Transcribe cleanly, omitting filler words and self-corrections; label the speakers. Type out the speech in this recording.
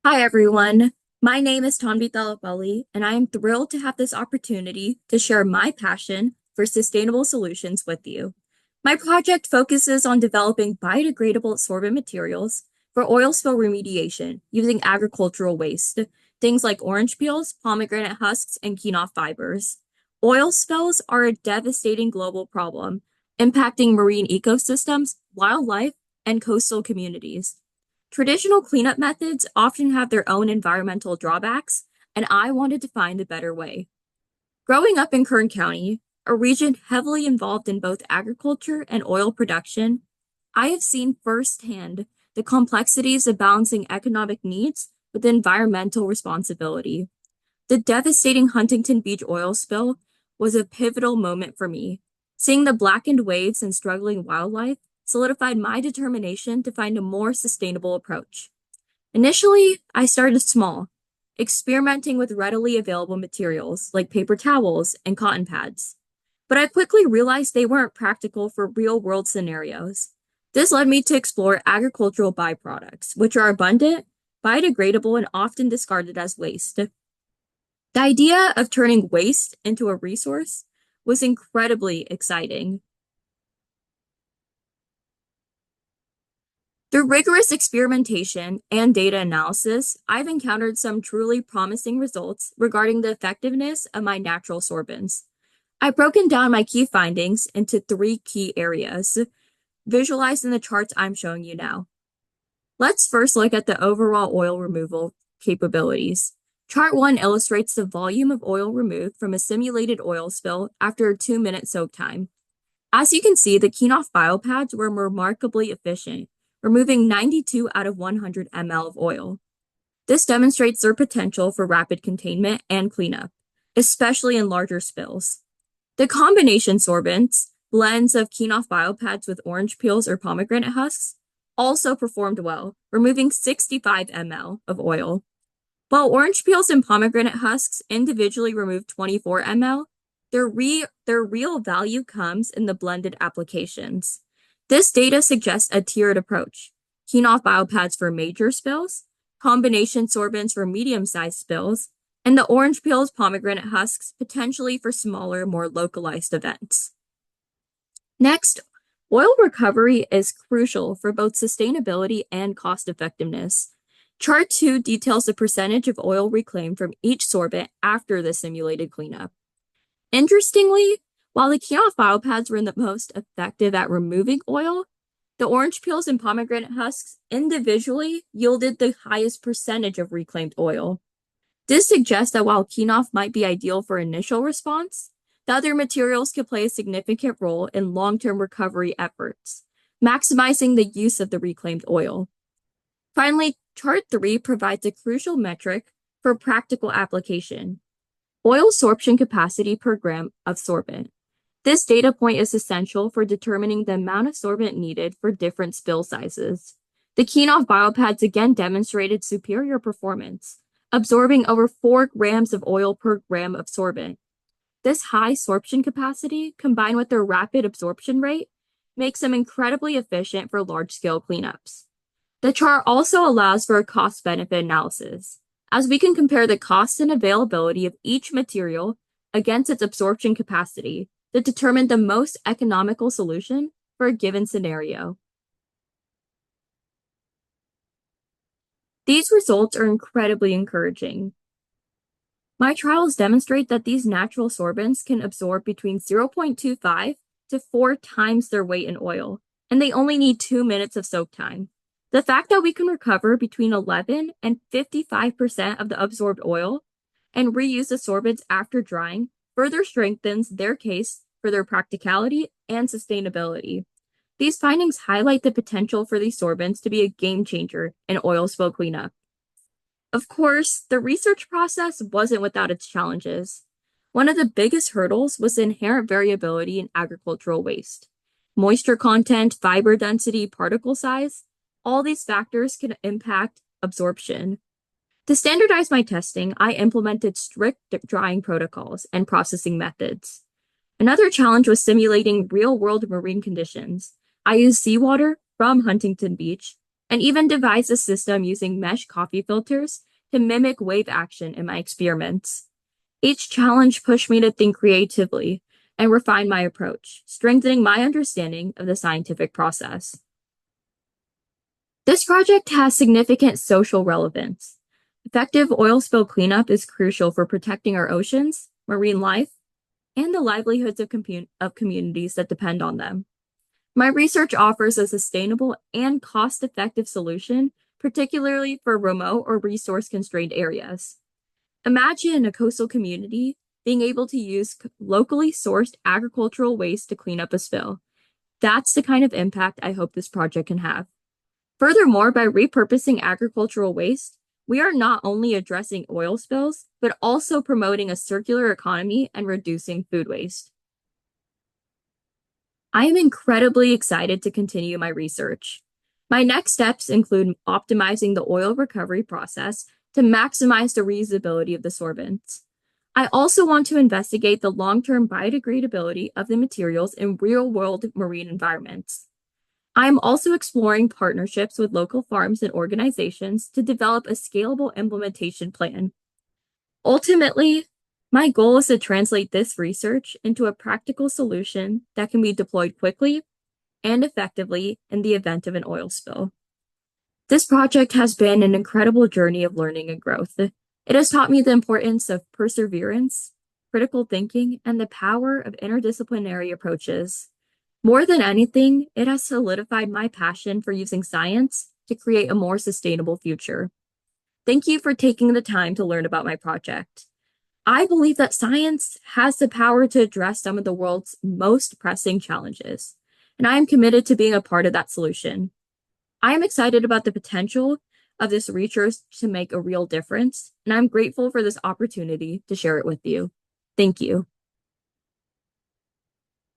Speaker 1: Hi, everyone. My name is Tanvi Thallapalle, and I am thrilled to have this opportunity to share my passion for sustainable solutions with you. My project focuses on developing biodegradable sorbent materials for oil spill remediation using agricultural waste, things like orange peels, pomegranate husks, and quinoa fibers. Oil spills are a devastating global problem, impacting marine ecosystems, wildlife, and coastal communities. Traditional cleanup methods often have their own environmental drawbacks, and I wanted to find a better way. Growing up in Kern County, a region heavily involved in both agriculture and oil production, I have seen firsthand the complexities of balancing economic needs with environmental responsibility. The devastating Huntington Beach oil spill was a pivotal moment for me. Seeing the blackened waves and struggling wildlife solidified my determination to find a more sustainable approach. Initially, I started small, experimenting with readily available materials like paper towels and cotton pads. But I quickly realized they weren't practical for real world scenarios. This led me to explore agricultural byproducts, which are abundant, biodegradable, and often discarded as waste. The idea of turning waste into a resource was incredibly exciting. Through rigorous experimentation and data analysis, I've encountered some truly promising results regarding the effectiveness of my natural sorbents. I've broken down my key findings into three key areas, visualized in the charts I'm showing you now. Let's first look at the overall oil removal capabilities. Chart 1 illustrates the volume of oil removed from a simulated oil spill after a 2-minute soak time. As you can see, the Kenoff biopads were remarkably efficient, removing 92 out of 100 ml of oil. This demonstrates their potential for rapid containment and cleanup, especially in larger spills. The combination sorbents, blends of Kenoff biopads with orange peels or pomegranate husks, also performed well, removing 65 ml of oil. While orange peels and pomegranate husks individually remove 24 ml, their real value comes in the blended applications. This data suggests a tiered approach. Kenoff biopads for major spills, combination sorbents for medium-sized spills, and the orange peels, pomegranate husks potentially for smaller, more localized events. Next, oil recovery is crucial for both sustainability and cost effectiveness. Chart 2 details the percentage of oil reclaimed from each sorbent after the simulated cleanup. Interestingly, while the Kenoff biopads were the most effective at removing oil, the orange peels and pomegranate husks individually yielded the highest percentage of reclaimed oil. This suggests that while Kenoff might be ideal for initial response, the other materials could play a significant role in long-term recovery efforts, maximizing the use of the reclaimed oil. Finally, Chart 3 provides a crucial metric for practical application: oil sorption capacity per gram of sorbent. This data point is essential for determining the amount of sorbent needed for different spill sizes. The Kenoff biopads again demonstrated superior performance, absorbing over 4 grams of oil per gram of sorbent. This high sorption capacity, combined with their rapid absorption rate, makes them incredibly efficient for large-scale cleanups. The chart also allows for a cost-benefit analysis, as we can compare the cost and availability of each material against its absorption capacity to determine the most economical solution for a given scenario. These results are incredibly encouraging. My trials demonstrate that these natural sorbents can absorb between 0.25 to 4 times their weight in oil, and they only need 2 minutes of soak time. The fact that we can recover between 11 and 55% of the absorbed oil and reuse the sorbents after drying further strengthens their case for their practicality and sustainability. These findings highlight the potential for these sorbents to be a game changer in oil spill cleanup. Of course, the research process wasn't without its challenges. One of the biggest hurdles was the inherent variability in agricultural waste. Moisture content, fiber density, particle size, all these factors can impact absorption. To standardize my testing, I implemented strict drying protocols and processing methods. Another challenge was simulating real-world marine conditions. I used seawater from Huntington Beach and even devised a system using mesh coffee filters to mimic wave action in my experiments. Each challenge pushed me to think creatively and refine my approach, strengthening my understanding of the scientific process. This project has significant social relevance. Effective oil spill cleanup is crucial for protecting our oceans, marine life, and the livelihoods of communities that depend on them. My research offers a sustainable and cost-effective solution, particularly for remote or resource-constrained areas. Imagine a coastal community being able to use locally sourced agricultural waste to clean up a spill. That's the kind of impact I hope this project can have. Furthermore, by repurposing agricultural waste, we are not only addressing oil spills, but also promoting a circular economy and reducing food waste. I am incredibly excited to continue my research. My next steps include optimizing the oil recovery process to maximize the reusability of the sorbents. I also want to investigate the long-term biodegradability of the materials in real-world marine environments. I am also exploring partnerships with local farms and organizations to develop a scalable implementation plan. Ultimately, my goal is to translate this research into a practical solution that can be deployed quickly and effectively in the event of an oil spill. This project has been an incredible journey of learning and growth. It has taught me the importance of perseverance, critical thinking, and the power of interdisciplinary approaches. More than anything, it has solidified my passion for using science to create a more sustainable future. Thank you for taking the time to learn about my project. I believe that science has the power to address some of the world's most pressing challenges, and I am committed to being a part of that solution. I am excited about the potential of this research to make a real difference, and I'm grateful for this opportunity to share it with you. Thank you.